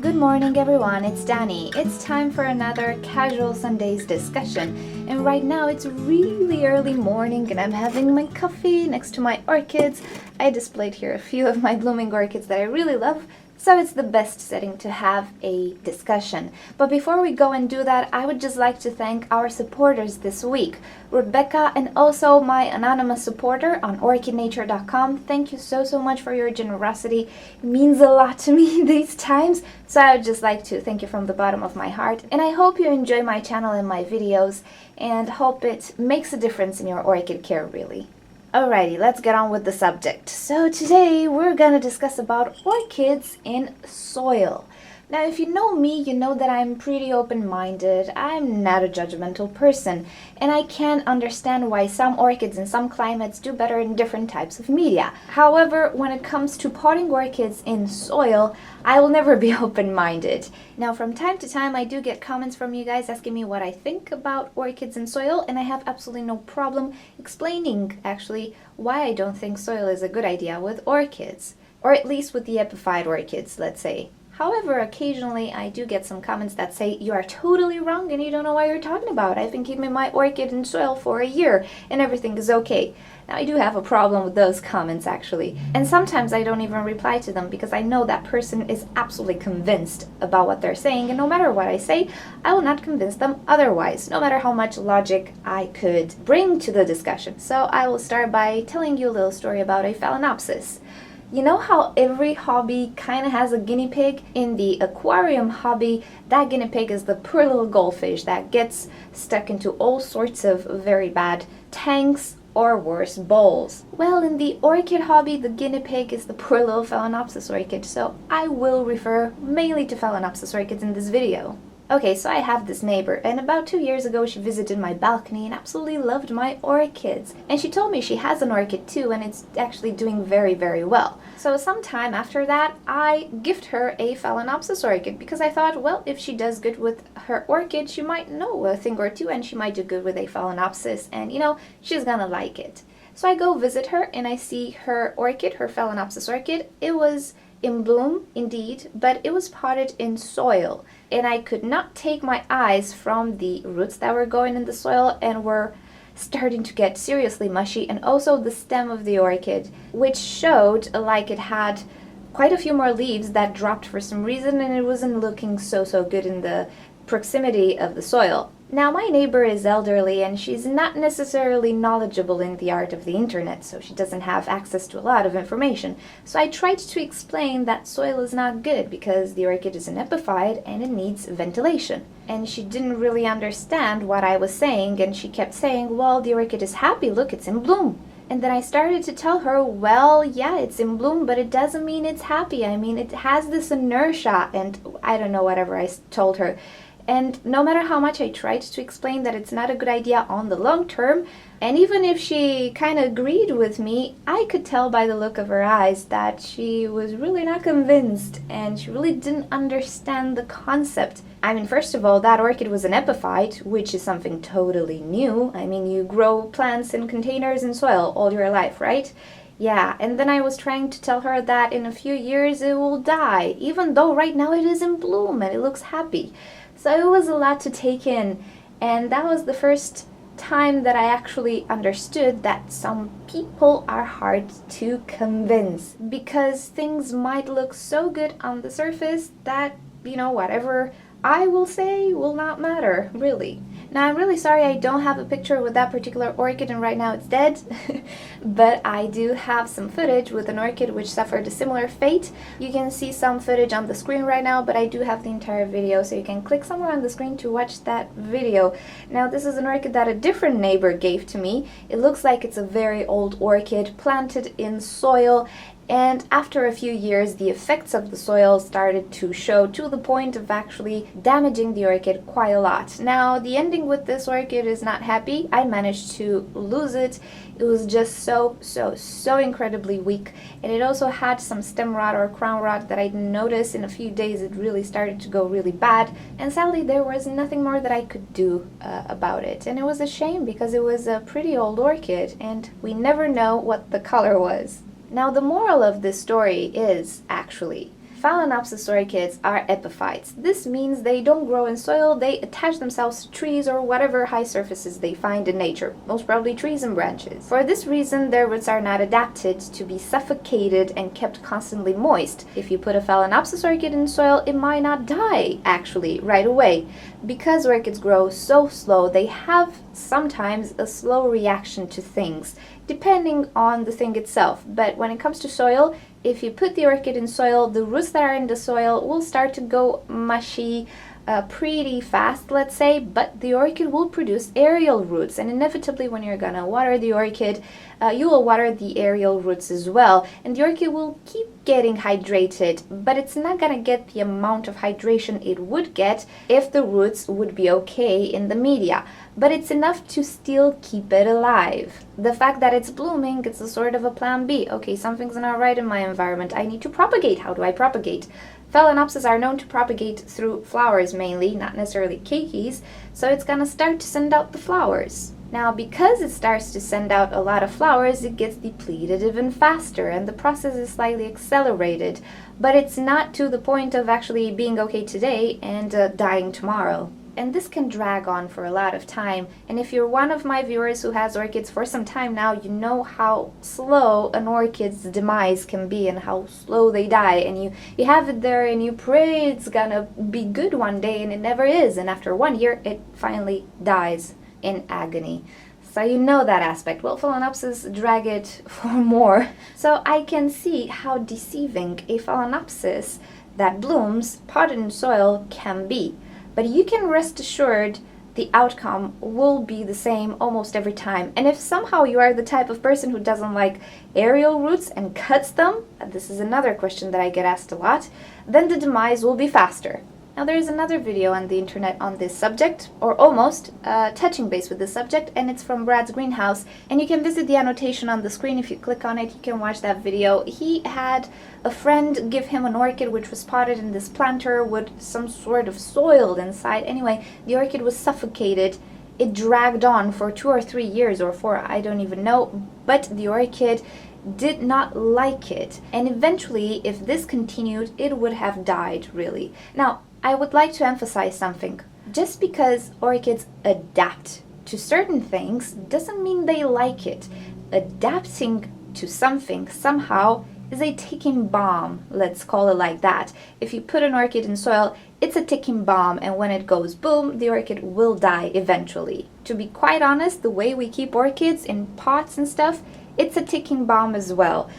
Good morning everyone, it's Danny. It's time for another casual Sundays discussion, and right now it's really early morning and I'm having my coffee next to my orchids. I displayed here a few of my blooming orchids that I really love, so it's the best setting to have a discussion. But before we go and do that, I would just like to thank our supporters this week, Rebecca and also my anonymous supporter on orchidnature.com. Thank you so much for your generosity. It means a lot to me these times, so I would just like to thank you from the bottom of my heart. And I hope you enjoy my channel and my videos, and hope it makes a difference in your orchid care, really. Alrighty, let's get on with the subject. So today we're gonna discuss about orchids in soil. Now, if you know me, you know that I'm pretty open-minded. I'm not a judgmental person, and I can understand why some orchids in some climates do better in different types of media. However, when it comes to potting orchids in soil, I will never be open-minded. Now, from time to time, I do get comments from you guys asking me what I think about orchids in soil, and I have absolutely no problem explaining, actually, why I don't think soil is a good idea with orchids, or at least with the epiphyte orchids, let's say. However, occasionally I do get some comments that say, you are totally wrong and you don't know what you're talking about. I've been keeping my orchid in soil for a year and everything is okay. Now, I do have a problem with those comments, actually. And sometimes I don't even reply to them because I know that person is absolutely convinced about what they're saying, and no matter what I say, I will not convince them otherwise, no matter how much logic I could bring to the discussion. So I will start by telling you a little story about a Phalaenopsis. You know how every hobby kind of has a guinea pig? In the aquarium hobby, that guinea pig is the poor little goldfish that gets stuck into all sorts of very bad tanks or worse, bowls. Well, in the orchid hobby, the guinea pig is the poor little Phalaenopsis orchid, so I will refer mainly to Phalaenopsis orchids in this video. Okay, so I have this neighbor, and about 2 years ago she visited my balcony and absolutely loved my orchids. And she told me she has an orchid too, and it's actually doing very well. So sometime after that, I gift her a Phalaenopsis orchid because I thought, well, if she does good with her orchid, she might know a thing or two, and she might do good with a Phalaenopsis, and you know, she's gonna like it. So I go visit her and I see her orchid, her Phalaenopsis orchid. It was in bloom, indeed, but it was potted in soil, and I could not take my eyes from the roots that were going in the soil and were starting to get seriously mushy, and also the stem of the orchid, which showed like it had quite a few more leaves that dropped for some reason, and it wasn't looking so good in the proximity of the soil. Now, my neighbor is elderly and she's not necessarily knowledgeable in the art of the internet, so she doesn't have access to a lot of information. So I tried to explain that soil is not good because the orchid is an epiphyte and it needs ventilation. And she didn't really understand what I was saying, and she kept saying, well, the orchid is happy, look, it's in bloom. And then I started to tell her, well, yeah, it's in bloom, but it doesn't mean it's happy. I mean, it has this inertia, and I don't know, whatever I told her. And no matter how much I tried to explain that it's not a good idea on the long term, and even if she kind of agreed with me, I could tell by the look of her eyes that she was really not convinced, and she really didn't understand the concept. I mean, first of all, that orchid was an epiphyte, which is something totally new. I mean, you grow plants in containers in soil all your life, right? Yeah, and then I was trying to tell her that in a few years it will die, even though right now it is in bloom and it looks happy. So it was a lot to take in, and that was the first time that I actually understood that some people are hard to convince, because things might look so good on the surface that, you know, whatever I will say will not matter, really. Now, I'm really sorry I don't have a picture with that particular orchid, and right now it's dead, but I do have some footage with an orchid which suffered a similar fate. You can see some footage on the screen right now, but I do have the entire video, so you can click somewhere on the screen to watch that video. Now, this is an orchid that a different neighbor gave to me. It looks like it's a very old orchid planted in soil, and after a few years, the effects of the soil started to show, to the point of actually damaging the orchid quite a lot. Now, the ending with this orchid is not happy. I managed to lose it. It was just so incredibly weak, and it also had some stem rot or crown rot that I didn't notice. In a few days, it really started to go really bad, and sadly, there was nothing more that I could do about it. And it was a shame because it was a pretty old orchid, and we never know what the color was. Now, the moral of this story is, actually, Phalaenopsis orchids are epiphytes. This means they don't grow in soil, they attach themselves to trees or whatever high surfaces they find in nature, most probably trees and branches. For this reason, their roots are not adapted to be suffocated and kept constantly moist. If you put a Phalaenopsis orchid in soil, it might not die, actually, right away. Because orchids grow so slow, they have sometimes a slow reaction to things, depending on the thing itself. But when it comes to soil, if you put the orchid in soil, the roots that are in the soil will start to go mushy pretty fast, let's say, but the orchid will produce aerial roots, and inevitably when you're gonna water the orchid, you will water the aerial roots as well, and the orchid will keep getting hydrated, but it's not gonna get the amount of hydration it would get if the roots would be okay in the media, but it's enough to still keep it alive. The fact that it's blooming, it's a sort of a plan B. Okay, something's not right in my environment, I need to propagate. How do I propagate? Phalaenopsis are known to propagate through flowers mainly, not necessarily keikis, so it's gonna start to send out the flowers. Now, because it starts to send out a lot of flowers, it gets depleted even faster, and the process is slightly accelerated, but it's not to the point of actually being okay today and dying tomorrow. And this can drag on for a lot of time, and if you're one of my viewers who has orchids for some time now, you know how slow an orchid's demise can be and how slow they die, and you have it there and you pray it's gonna be good one day, and it never is, and after 1 year it finally dies in agony. So you know that aspect. Well, Phalaenopsis drag it for more. So I can see how deceiving a Phalaenopsis that blooms potted in soil can be. But you can rest assured the outcome will be the same almost every time. And if somehow you are the type of person who doesn't like aerial roots and cuts them, this is another question that I get asked a lot, then the demise will be faster. Now there is another video on the internet on this subject, or almost, touching base with this subject, and it's from Brad's greenhouse, and you can visit the annotation on the screen. If you click on it, you can watch that video. He had a friend give him an orchid which was potted in this planter with some sort of soil inside. Anyway, the orchid was suffocated. It dragged on for 2 or 3 years, or 4, I don't even know, but the orchid did not like it, and eventually, if this continued, it would have died, really. Now, I would like to emphasize something. Just because orchids adapt to certain things doesn't mean they like it. Adapting to something somehow is a ticking bomb, let's call it like that. If you put an orchid in soil, it's a ticking bomb, and when it goes boom, the orchid will die eventually. To be quite honest, the way we keep orchids in pots and stuff, it's a ticking bomb as well.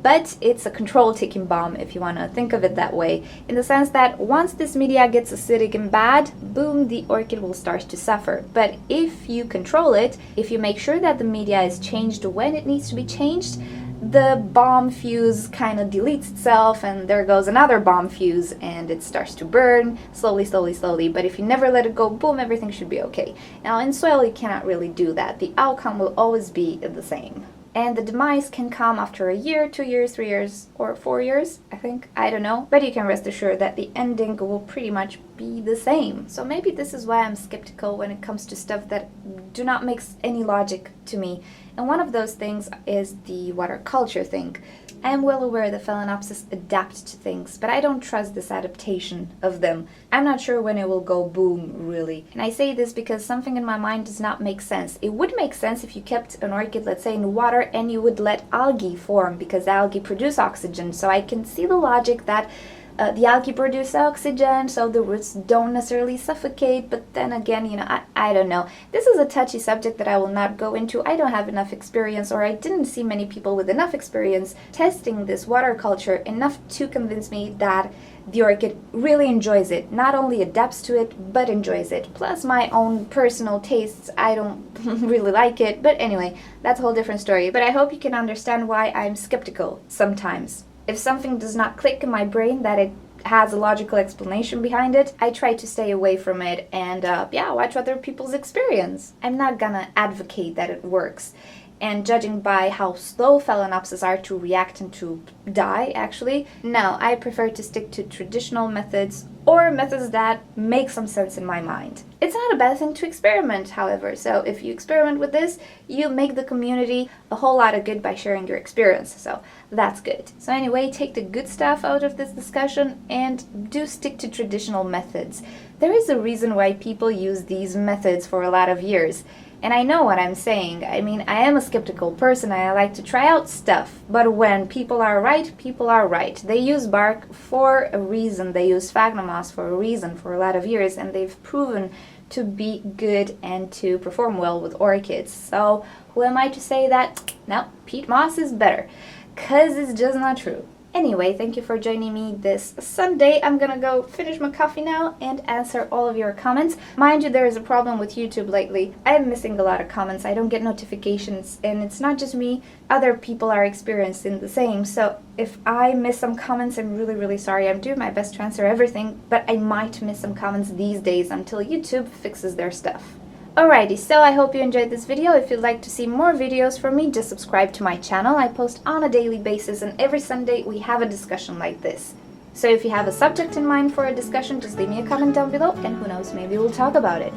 But it's a controlled ticking bomb, if you want to think of it that way, in the sense that once this media gets acidic and bad, boom, the orchid will start to suffer. But if you control it, if you make sure that the media is changed when it needs to be changed, the bomb fuse kind of deletes itself, and there goes another bomb fuse, and it starts to burn slowly, slowly, slowly. But if you never let it go, boom, everything should be okay. Now, in soil, you cannot really do that. The outcome will always be the same. And the demise can come after a year, 2 years, 3 years, or 4 years, I think. I don't know. But you can rest assured that the ending will pretty much be the same. So maybe this is why I'm skeptical when it comes to stuff that do not make any logic to me. And one of those things is the water culture thing. I am well aware that Phalaenopsis adapt to things, but I don't trust this adaptation of them. I'm not sure when it will go boom, really. And I say this because something in my mind does not make sense. It would make sense if you kept an orchid, let's say, in water, and you would let algae form, because algae produce oxygen. So I can see the logic that the algae produce oxygen, so the roots don't necessarily suffocate, but then again, you know, I don't know. This is a touchy subject that I will not go into. I don't have enough experience, or I didn't see many people with enough experience testing this water culture enough to convince me that the orchid really enjoys it, not only adapts to it, but enjoys it. Plus my own personal tastes, I don't really like it, but anyway, that's a whole different story. But I hope you can understand why I'm skeptical sometimes. If something does not click in my brain that it has a logical explanation behind it, I try to stay away from it and watch other people's experience. I'm not gonna advocate that it works. and judging by how slow Phalaenopsis are to react and to die, actually. No, I prefer to stick to traditional methods or methods that make some sense in my mind. It's not a bad thing to experiment, however, so if you experiment with this, you make the community a whole lot of good by sharing your experience, so that's good. So anyway, take the good stuff out of this discussion and do stick to traditional methods. There is a reason why people use these methods for a lot of years. And I know what I'm saying. I mean, I am a skeptical person. I like to try out stuff. But when people are right, people are right. They use bark for a reason. They use sphagnum moss for a reason for a lot of years. And they've proven to be good and to perform well with orchids. So who am I to say that, no, peat moss is better? Because it's just not true. Anyway, thank you for joining me this Sunday. I'm gonna go finish my coffee now and answer all of your comments. Mind you, there is a problem with YouTube lately. I'm missing a lot of comments. I don't get notifications, and it's not just me. Other people are experiencing the same. So if I miss some comments, I'm really sorry. I'm doing my best to answer everything, but I might miss some comments these days until YouTube fixes their stuff. Alrighty, so I hope you enjoyed this video. If you'd like to see more videos from me, just subscribe to my channel. I post on a daily basis, and every Sunday we have a discussion like this. So if you have a subject in mind for a discussion, just leave me a comment down below, and who knows, maybe we'll talk about it.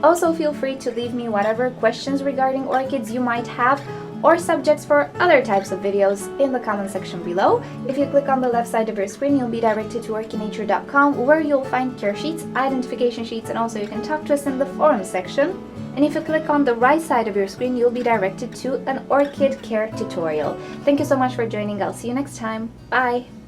Also, feel free to leave me whatever questions regarding orchids you might have, or subjects for other types of videos in the comment section below. If you click on the left side of your screen, you'll be directed to orchidnature.com, where you'll find care sheets, identification sheets, and also you can talk to us in the forum section. And if you click on the right side of your screen, you'll be directed to an orchid care tutorial. Thank you so much for joining. I'll see you next time. Bye!